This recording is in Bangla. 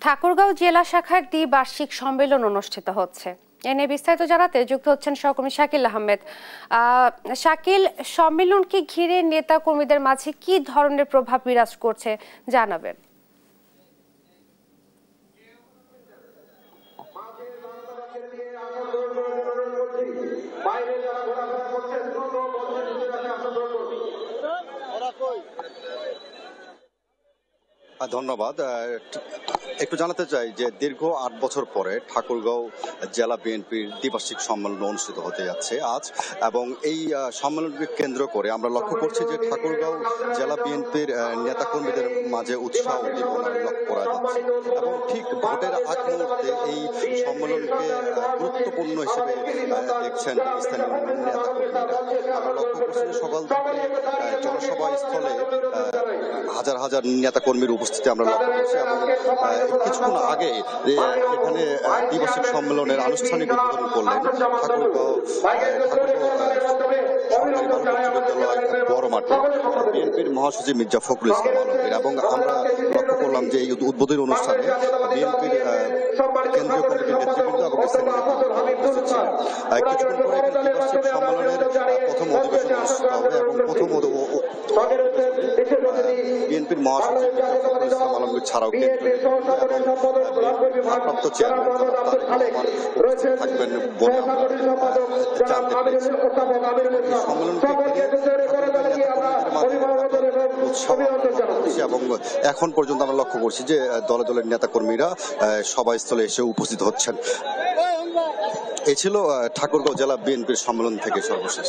ঠাকুরগাঁও জেলা শাখার দ্বিবার্ষিক সম্মেলন অনুষ্ঠিত হচ্ছে। এ নিয়ে বিস্তারিত জানাতে যুক্ত হচ্ছেন সহকর্মী শাকিল আহমেদ। শাকিল, সম্মেলনকে ঘিরে নেতা কর্মীদের মাঝে কি ধরনের প্রভাব বিরাজ করছে জানাবেন। ধন্যবাদ। একটু জানাতে চাই যে দীর্ঘ ৮ বছর পরে ঠাকুরগাঁও জেলা বিএনপির দ্বিবার্ষিক সম্মেলন অনুষ্ঠিত হতে যাচ্ছে আজ, এবং এই সম্মেলনকে কেন্দ্র করে আমরা লক্ষ্য করছি যে ঠাকুরগাঁও জেলা বিএনপির নেতাকর্মীদের মাঝে উৎসাহ উদ্দীপনা লক্ষ্য করা যাচ্ছে, এবং ঠিক ভোটের আগ মুহূর্তে এই সম্মেলনকে গুরুত্বপূর্ণ হিসেবে দেখছেন স্থানীয় নেতাকর্মীরা। আমরা লক্ষ্য করছি যে সকাল থেকে জনসভা স্থলে হাজার হাজার নেতাকর্মীর উপস্থিতি আমরা লক্ষ্য করছি, এবং কিছুক্ষণ আগে এখানে দ্বিবার্ষিক সম্মেলনের আনুষ্ঠানিক উদ্বোধন করলেন ঠাকুরগাঁও বিশ্ববিদ্যালয় বড় মাঠে বিএনপির মহাসচিব মির্জা ফখরুল ইসলাম আলমগীর, এবং আমরা লক্ষ্য করলাম যে এই উদ্বোধনী অনুষ্ঠানে বিএনপির কেন্দ্রীয় কমিটির নেতৃবৃন্দ এবং স্থানীয় উপস্থিত ছিলেন। কিছুক্ষণ পরে দ্বিবার্ষিক সম্মেলনের প্রথম অধিবেশন অনুষ্ঠিত হবে, এবং প্রথম বিএনপির মহাসচিব ফখরুল ইসলাম আলমগীর ছাড়াও ভারপ্রাপ্ত চেয়ারম্যান থাকবেন বলে জানতে পেরেছি। সম্মেলনকে এবং এখন পর্যন্ত আমরা লক্ষ্য করছি যে দলে দলের নেতাকর্মীরা সভাস্থলে এসে উপস্থিত হচ্ছেন। এ ছিল ঠাকুরগাঁও জেলা বিএনপির সম্মেলন থেকে সর্বশেষ।